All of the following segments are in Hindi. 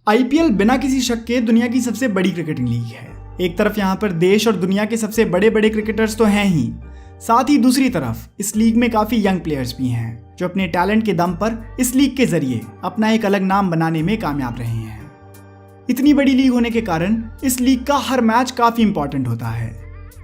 आईपीएल बिना किसी शक के दुनिया की सबसे बड़ी क्रिकेटिंग लीग है। एक तरफ यहाँ पर देश और दुनिया के सबसे बड़े बड़े क्रिकेटर्स तो हैं ही, साथ ही दूसरी तरफ इस लीग में काफी यंग प्लेयर्स भी हैं जो अपने टैलेंट के दम पर इस लीग के जरिए अपना एक अलग नाम बनाने में कामयाब रहे हैं। इतनी बड़ी लीग होने के कारण इस लीग का हर मैच काफी इंपॉर्टेंट होता है,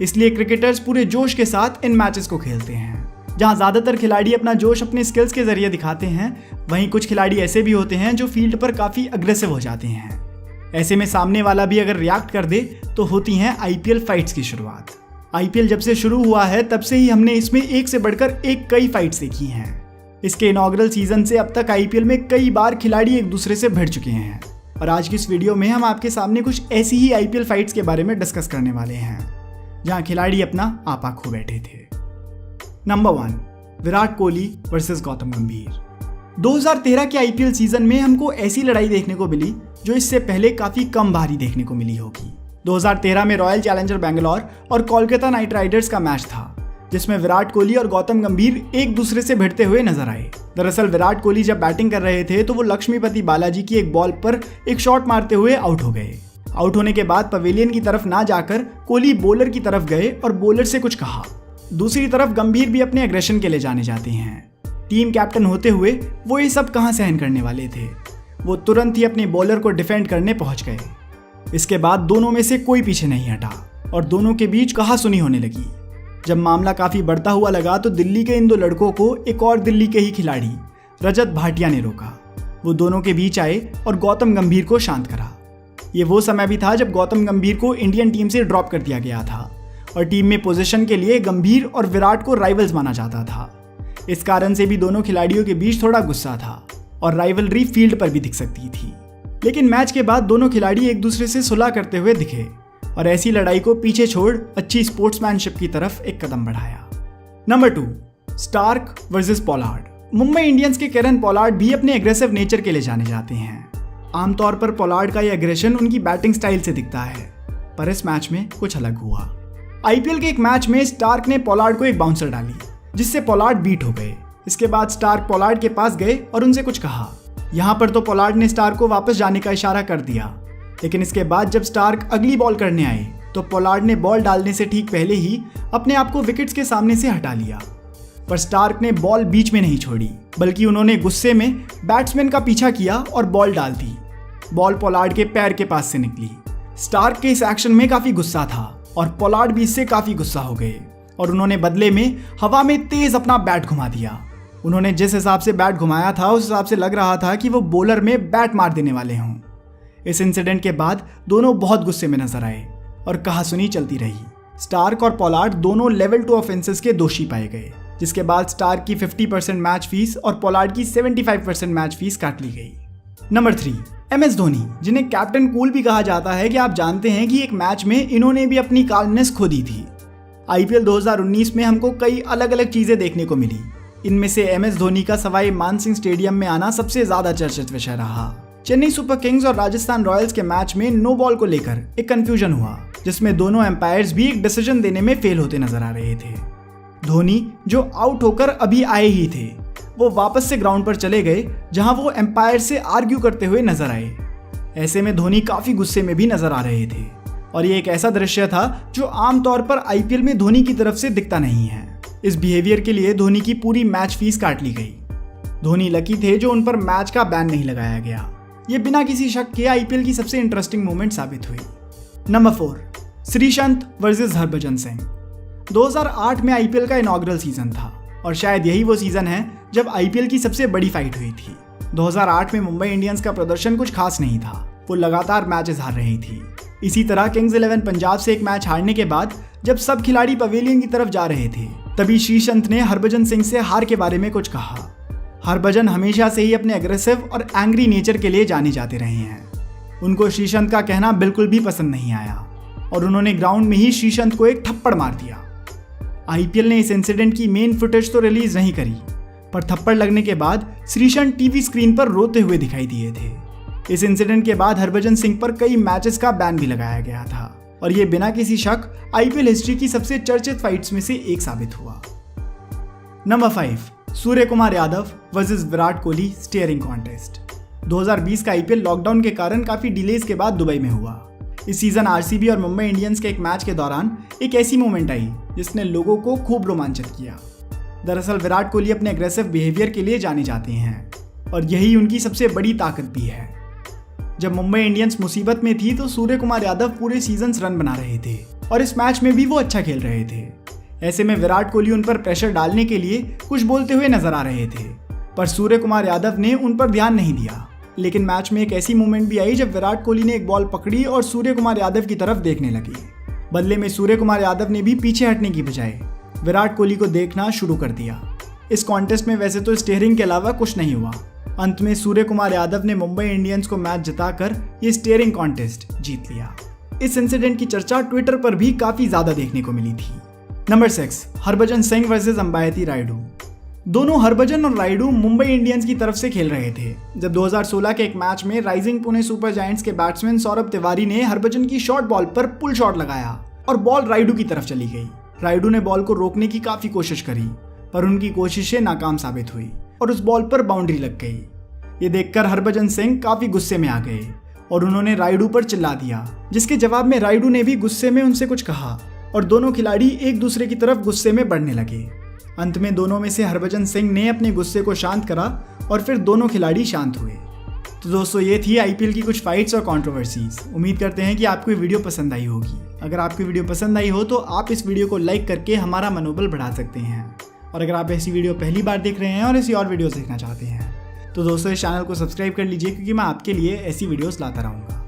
इसलिए क्रिकेटर्स पूरे जोश के साथ इन मैचेस को खेलते हैं। जहां ज्यादातर खिलाड़ी अपना जोश अपने स्किल्स के जरिए दिखाते हैं, वहीं कुछ खिलाड़ी ऐसे भी होते हैं जो फील्ड पर काफी अग्रेसिव हो जाते हैं। ऐसे में सामने वाला भी अगर रिएक्ट कर दे तो होती हैं आईपीएल फाइट्स की शुरुआत। आईपीएल जब से शुरू हुआ है तब से ही हमने इसमें एक से बढ़कर एक कई फाइट्स देखी हैं। इसके इनॉग्रल सीजन से अब तक आईपीएल में कई बार खिलाड़ी एक दूसरे से भिड़ चुके हैं और आज की इस वीडियो में हम आपके सामने कुछ ऐसी ही आईपीएल फाइट्स के बारे में डिस्कस करने वाले हैं जहां खिलाड़ी अपना आपा खो बैठे थे। नंबर 1, विराट कोहली वर्सेस गौतम गंभीर। 2013 के आईपीएल सीजन में हमको ऐसी लड़ाई देखने को मिली जो इससे पहले काफी कम बारी देखने को मिली होगी। 2013 में रॉयल चैलेंजर बैंगलोर और कोलकाता नाइट राइडर्स का मैच था जिसमें विराट कोहली और गौतम गंभीर एक दूसरे से भिड़ते हुए नजर आए। दरअसल विराट कोहली जब बैटिंग कर रहे थे तो वो लक्ष्मीपति बालाजी की एक बॉल पर एक शॉट मारते हुए आउट हो गए। आउट होने के बाद पवेलियन की तरफ ना जाकर कोहली बॉलर की तरफ गए और बॉलर से कुछ कहा। दूसरी तरफ गंभीर भी अपने एग्रेशन के लिए जाने जाते हैं। टीम कैप्टन होते हुए वो ये सब कहां सहन करने वाले थे। वो तुरंत ही अपने बॉलर को डिफेंड करने पहुंच गए। इसके बाद दोनों में से कोई पीछे नहीं हटा और दोनों के बीच कहासुनी होने लगी। जब मामला काफी बढ़ता हुआ लगा तो दिल्ली के इन दो लड़कों को एक और दिल्ली के ही खिलाड़ी रजत भाटिया ने रोका। वो दोनों के बीच आए और गौतम गंभीर को शांत करा। ये वो समय भी था जब गौतम गंभीर को इंडियन टीम से ड्रॉप कर दिया गया था और टीम में पोजीशन के लिए गंभीर और विराट को राइवल्स माना जाता था। इस कारण से भी दोनों खिलाड़ियों के बीच थोड़ा गुस्सा था और राइवलरी फील्ड पर भी दिख सकती थी। लेकिन मैच के बाद दोनों खिलाड़ी एक दूसरे से सुलह करते हुए दिखे और ऐसी लड़ाई को पीछे छोड़ अच्छी स्पोर्ट्समैनशिप की तरफ एक कदम बढ़ाया। Number 2, Starc versus Pollard. Mumbai Indians के केरन पोलार्ड भी अपने एग्रेसिव नेचर के लिए जाने जाते हैं। आमतौर पर पोलार्ड का यह एग्रेशन उनकी बैटिंग स्टाइल से दिखता है, पर इस मैच में कुछ अलग हुआ। आईपीएल के एक मैच में स्टार्क ने पोलार्ड को एक बाउंसर डाली जिससे पोलार्ड बीट हो गए। इसके बाद स्टार्क पोलार्ड के पास गए और उनसे कुछ कहा। यहाँ पर तो पोलार्ड ने स्टार्क को वापस जाने का इशारा कर दिया, लेकिन इसके बाद जब स्टार्क अगली बॉल करने आए तो पोलार्ड ने बॉल डालने से ठीक पहले ही अपने आप को विकेट्स के सामने से हटा लिया। पर स्टार्क ने बॉल बीच में नहीं छोड़ी, बल्कि उन्होंने गुस्से में बैट्समैन का पीछा किया और बॉल डाल दी। बॉल पोलार्ड के पैर के पास से निकली। स्टार्क के इस एक्शन में काफी गुस्सा था और पोलार्ड भी इससे काफी गुस्सा हो गए और उन्होंने बदले में हवा में तेज अपना बैट घुमा दिया। उन्होंने जिस हिसाब से बैट घुमाया था उस हिसाब से लग रहा था कि वो बॉलर में बैट मार देने वाले हों। इस इंसिडेंट के बाद दोनों बहुत गुस्से में नजर आए और कहासुनी चलती रही। स्टार्क और पोलार्ड दोनों लेवल 2 ऑफेंसेस के दोषी पाए गए, जिसके बाद स्टार्क की 50% मैच फीस और पोलार्ड की 75% मैच फीस काट ली गई। नंबर 3, MS धोनी, जिन्हें कैप्टन कूल भी कहा जाता है। कि आप जानते हैं कि एक मैच में इन्होंने भी अपनी काल्मनेस खो दी थी। आईपीएल 2019 में हमको कई अलग अलग चीजें देखने को मिली। इनमें से MS धोनी का सवाई मानसिंह स्टेडियम में आना सबसे ज्यादा चर्चित विषय रहा। चेन्नई सुपर किंग्स और राजस्थान रॉयल्स के मैच में नो बॉल को लेकर एक कंफ्यूजन हुआ जिसमें दोनों एम्पायर्स भी एक डिसीजन देने में फेल होते नजर आ रहे थे। धोनी जो आउट होकर अभी आए ही थे, वो वापस से ग्राउंड पर चले गए जहां वो एम्पायर से आर्ग्यू करते हुए नजर आए। ऐसे में धोनी काफी गुस्से में भी नजर आ रहे थे और ये एक ऐसा दृश्य था जो आमतौर पर आईपीएल में धोनी की तरफ से दिखता नहीं है। इस बिहेवियर के लिए धोनी की पूरी मैच फीस काट ली गई। धोनी लकी थे जो उन पर मैच का बैन नहीं लगाया गया। ये बिना किसी शक के आईपीएल की सबसे इंटरेस्टिंग मोमेंट साबित हुई। Number 4, Sreesanth versus Harbhajan Singh. 2008 में आईपीएल का इनॉग्रल सीजन था और शायद यही वो सीजन है जब आईपीएल की सबसे बड़ी फाइट हुई थी। 2008 में मुंबई इंडियंस का प्रदर्शन कुछ खास नहीं था, वो लगातार मैचेस हार रही थी। इसी तरह किंग्स 11 पंजाब से एक मैच हारने के बाद जब सब खिलाड़ी पवेलियन की तरफ जा रहे थे तभी श्रीसंत ने हरभजन सिंह से हार के बारे में कुछ कहा। हरभजन हमेशा से ही अपने एग्रेसिव और एंग्री नेचर के लिए जाने जाते रहे हैं। उनको श्रीसंत का कहना बिल्कुल भी पसंद नहीं आया और उन्होंने ग्राउंड में ही श्रीसंत को एक थप्पड़ मार दिया। आईपीएल ने इस इंसिडेंट की मेन फुटेज तो रिलीज नहीं करी, पर थप्पड़ लगने के बाद श्रीसंत टीवी स्क्रीन पर रोते हुए दिखाई दिए थे। इस इंसिडेंट के बाद हरभजन सिंह पर कई मैचेस का बैन भी लगाया गया था और ये बिना किसी शक आईपीएल हिस्ट्री की सबसे चर्चित फाइट्स में से एक साबित हुआ। Number 5, Surya Kumar Yadav versus Virat Kohli steering contest. 2020 का आईपीएल लॉकडाउन के कारण काफी डिलेज के बाद दुबई में हुआ। इस सीजन आरसीबी और मुंबई इंडियंस के एक मैच के दौरान एक ऐसी मोमेंट आई जिसने लोगों को खूब रोमांचित किया। दरअसल विराट कोहली अपने एग्रेसिव बिहेवियर के लिए जाने जाते हैं और यही उनकी सबसे बड़ी ताकत भी है। जब मुंबई इंडियंस मुसीबत में थी तो सूर्य कुमार यादव पूरे सीजन रन बना रहे थे और इस मैच में भी वो अच्छा खेल रहे थे। ऐसे में विराट कोहली उन पर प्रेशर डालने के लिए कुछ बोलते हुए नजर आ रहे थे, पर सूर्य कुमार यादव ने उन पर ध्यान नहीं दिया। लेकिन मैच में एक ऐसी मोमेंट भी आई जब विराट कोहली ने एक बॉल पकड़ी और सूर्य कुमार यादव की तरफ देखने लगे। बदले में सूर्य कुमार यादव ने भी पीछे हटने की बजाय विराट कोहली को देखना शुरू कर दिया। इस कॉन्टेस्ट में वैसे तो स्टीयरिंग के अलावा कुछ नहीं हुआ। अंत में सूर्य कुमार यादव ने मुंबई इंडियंस को मैच जिताकर ये स्टीयरिंग कॉन्टेस्ट जीत लिया। इस इंसिडेंट की चर्चा ट्विटर पर भी काफी ज्यादा देखने को मिली थी। Number 6, Harbhajan Singh versus Ambati Rayudu. दोनों हरभजन और रायडू मुंबई इंडियंस की तरफ से खेल रहे थे। जब 2016 के एक मैच में राइजिंग पुणे सुपर जायंट्स के बैट्समैन सौरभ तिवारी ने हरभजन की शॉर्ट बॉल पर पुल शॉट लगाया और बॉल रायडू की तरफ चली गई। रायडू ने बॉल को रोकने की काफी कोशिश करी, पर उनकी कोशिशें नाकाम साबित हुई और उस बॉल पर बाउंड्री लग गई। ये देखकर हरभजन सिंह काफी गुस्से में आ गए और उन्होंने रायडू पर चिल्ला दिया, जिसके जवाब में रायडू ने भी गुस्से में उनसे कुछ कहा और दोनों खिलाड़ी एक दूसरे की तरफ गुस्से में बढ़ने लगे। अंत में दोनों में से हरभजन सिंह ने अपने गुस्से को शांत करा और फिर दोनों खिलाड़ी शांत हुए। तो दोस्तों, ये थी आईपीएल की कुछ फाइट्स और कंट्रोवर्सीज। उम्मीद करते हैं कि आपको ये वीडियो पसंद आई होगी। अगर आपको वीडियो पसंद आई हो तो आप इस वीडियो को लाइक करके हमारा मनोबल बढ़ा सकते हैं। और अगर आप ऐसी वीडियो पहली बार देख रहे हैं और ऐसी और वीडियोस देखना चाहते हैं तो दोस्तों इस चैनल को सब्सक्राइब कर लीजिए, क्योंकि मैं आपके लिए ऐसी वीडियोस लाता रहूँगा।